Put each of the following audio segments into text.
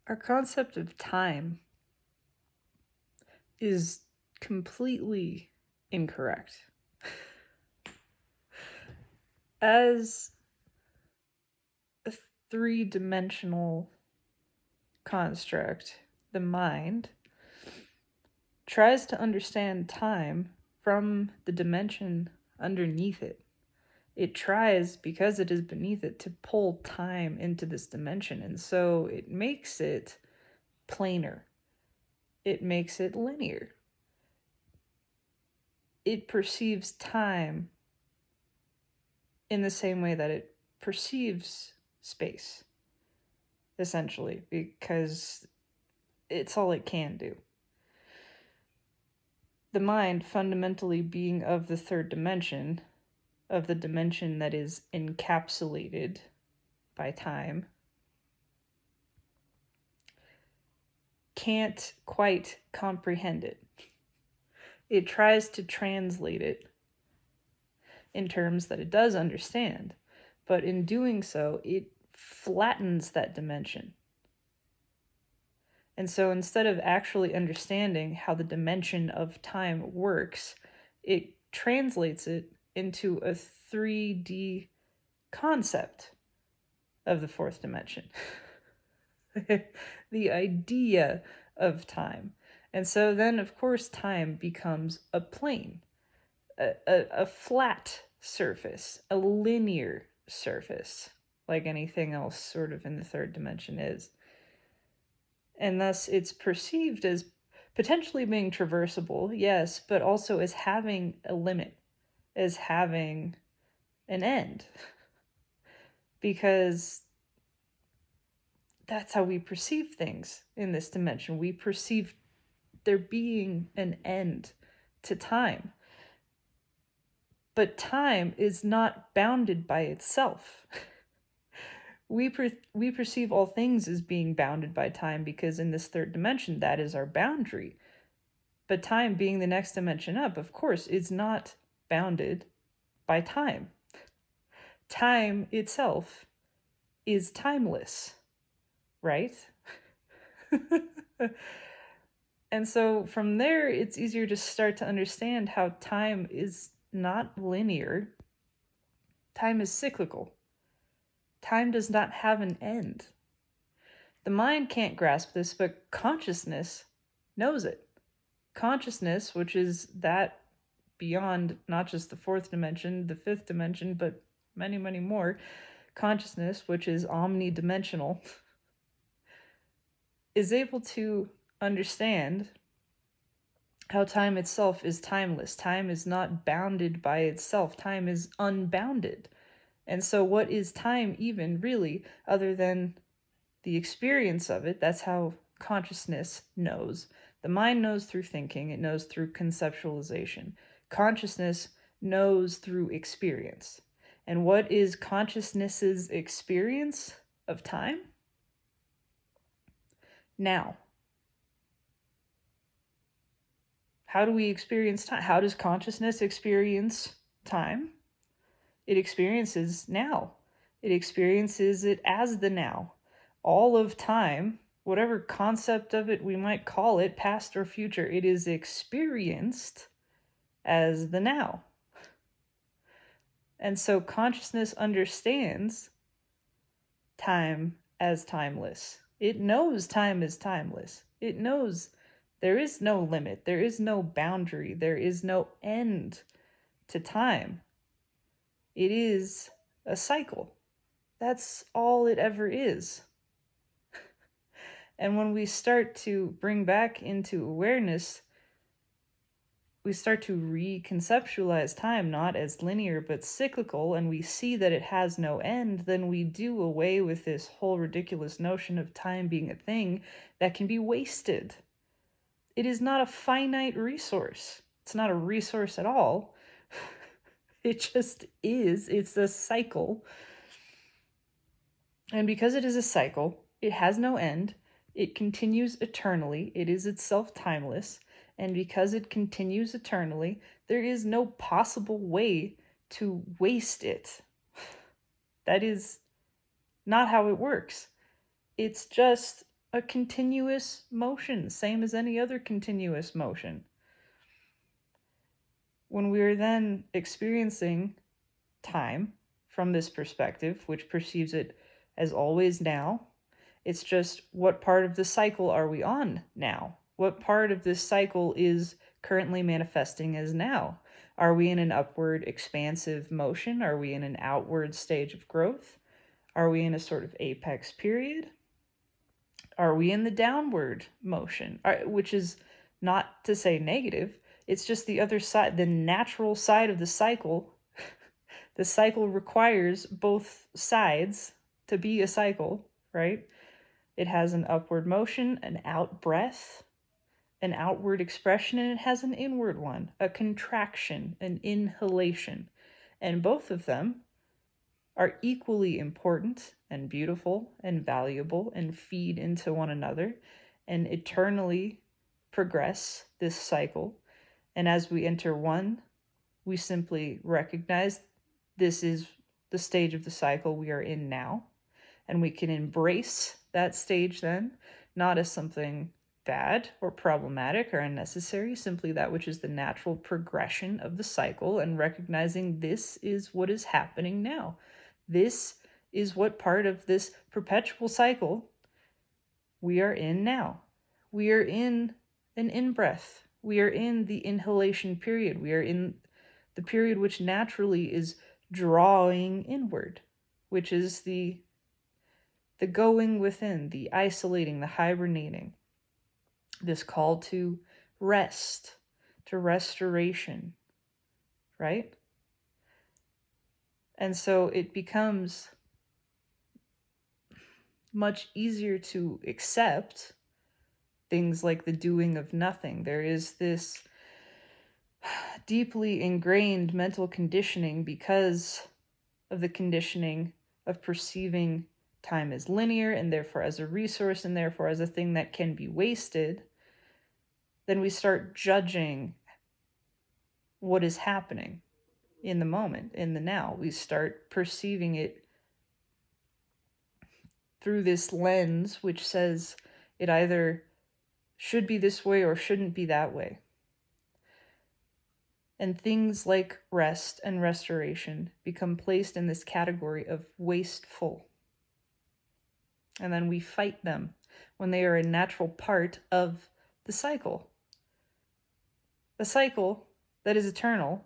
Our concept of time is completely incorrect. As a three-dimensional construct, the mind tries to understand time from the dimension underneath it. It tries, because it is beneath it, to pull time into this dimension, and so it makes it planar. It makes it linear. It perceives time in the same way that it perceives space, essentially, because it's all it can do. The mind fundamentally being of the third dimension, of the dimension that is encapsulated by time, can't quite comprehend it. It tries to translate it in terms that it does understand, but in doing so, it flattens that dimension. And so instead of actually understanding how the dimension of time works, it translates it into a 3D concept of the fourth dimension. The idea of time. And so then, of course, time becomes a plane, a flat surface, a linear surface, like anything else sort of in the third dimension is. And thus it's perceived as potentially being traversable, yes, but also as having a limit, as having an end. Because that's how we perceive things in this dimension. We perceive there being an end to time. But time is not bounded by itself. We perceive all things as being bounded by time because in this third dimension, that is our boundary. But time, being the next dimension up, of course, is not bounded by time. Time itself is timeless, right? And so from there, it's easier to start to understand how time is not linear. Time is cyclical. Time does not have an end. The mind can't grasp this, but consciousness knows it. Consciousness, which is that beyond not just the fourth dimension, the fifth dimension, but many, many more, consciousness, which is omnidimensional, is able to understand how time itself is timeless. Time is not bounded by itself. Time is unbounded. And so what is time even really, other than the experience of it? That's how consciousness knows. The mind knows through thinking. It knows through conceptualization. Consciousness knows through experience. And what is consciousness's experience of time? Now. How do we experience time? How does consciousness experience time? It experiences now. It experiences it as the now. All of time, whatever concept of it we might call it, past or future, it is experienced as the now. And so consciousness understands time as timeless. It knows time is timeless. It knows there is no limit. There is no boundary. There is no end to time. It is a cycle. That's all it ever is. And when we start to bring back into awareness, we start to reconceptualize time not as linear but cyclical, and we see that it has no end, then we do away with this whole ridiculous notion of time being a thing that can be wasted. It is not a finite resource. It's not a resource at all. It just is. It's a cycle. And because it is a cycle, it has no end. It continues eternally. It is itself timeless. And because it continues eternally, there is no possible way to waste it. That is not how it works. It's just a continuous motion, same as any other continuous motion. When we're then experiencing time from this perspective, which perceives it as always now, it's just what part of the cycle are we on now? What part of this cycle is currently manifesting as now? Are we in an upward expansive motion? Are we in an outward stage of growth? Are we in a sort of apex period? Are we in the downward motion? Which is not to say negative, it's just the other side, the natural side of the cycle. The cycle requires both sides to be a cycle, right? It has an upward motion, an out breath, an outward expression, and it has an inward one, a contraction, an inhalation. And both of them are equally important and beautiful and valuable and feed into one another and eternally progress this cycle. And as we enter one, we simply recognize this is the stage of the cycle we are in now. And we can embrace that stage then, not as something bad or problematic or unnecessary, simply that which is the natural progression of the cycle, and recognizing this is what is happening now. This is what part of this perpetual cycle we are in now. We are in an in-breath. We are in the inhalation period. We are in the period which naturally is drawing inward, which is the going within, the isolating, the hibernating. This call to rest, to restoration, right? And so it becomes much easier to accept things like the doing of nothing. There is this deeply ingrained mental conditioning because of the conditioning of perceiving time as linear and therefore as a resource and therefore as a thing that can be wasted. Then we start judging what is happening in the moment, in the now. We start perceiving it through this lens which says it either should be this way or shouldn't be that way. And things like rest and restoration become placed in this category of wasteful. And then we fight them when they are a natural part of the cycle. A cycle that is eternal,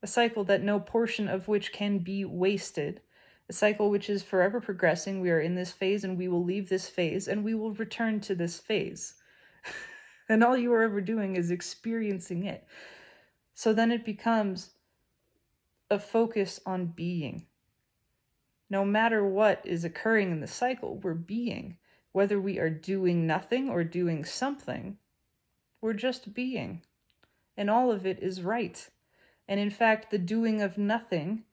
a cycle that no portion of which can be wasted, a cycle which is forever progressing. We are in this phase and we will leave this phase and we will return to this phase. And all you are ever doing is experiencing it. So then it becomes a focus on being. No matter what is occurring in the cycle, we're being. Whether we are doing nothing or doing something, we're just being. And all of it is right. And in fact, the doing of nothing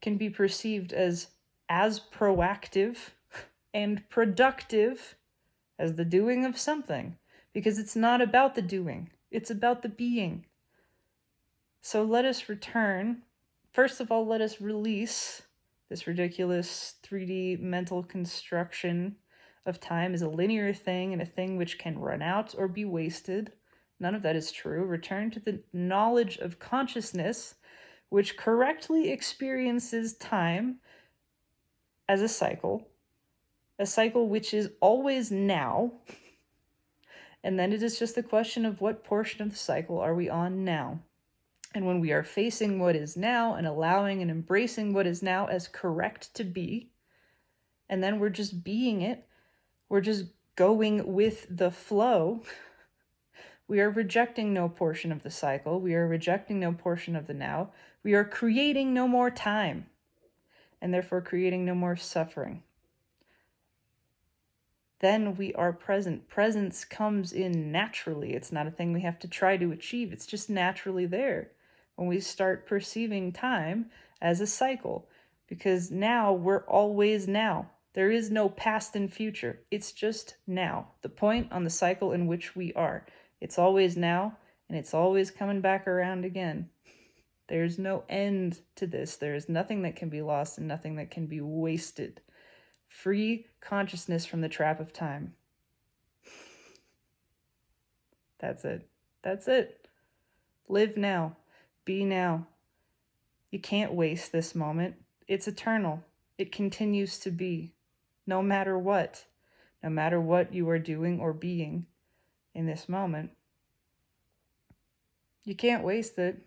can be perceived as proactive and productive as the doing of something, because it's not about the doing, it's about the being. So let us return. First of all, let us release this ridiculous 3D mental construction of time as a linear thing and a thing which can run out or be wasted. None of that is true. Return to the knowledge of consciousness, which correctly experiences time as a cycle which is always now. And then it is just the question of what portion of the cycle are we on now. And when we are facing what is now and allowing and embracing what is now as correct to be, and then we're just being it, we're just going with the flow, we are rejecting no portion of the cycle, we are rejecting no portion of the now, we are creating no more time, and therefore creating no more suffering. Then we are present. Presence comes in naturally. It's not a thing we have to try to achieve. It's just naturally there when we start perceiving time as a cycle, because now we're always now. There is no past and future. It's just now, the point on the cycle in which we are. It's always now, and it's always coming back around again. There's no end to this. There is nothing that can be lost and nothing that can be wasted. Free consciousness from the trap of time. That's it. That's it. Live now. Be now. You can't waste this moment. It's eternal. It continues to be. No matter what. No matter what you are doing or being in this moment. You can't waste it.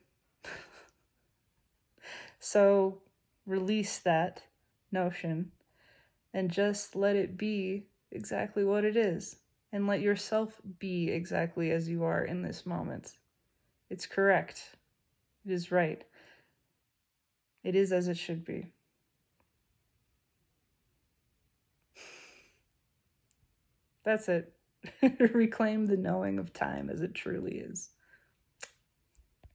So release that notion and just let it be exactly what it is. And let yourself be exactly as you are in this moment. It's correct. It is right. It is as it should be. That's it. Reclaim the knowing of time as it truly is.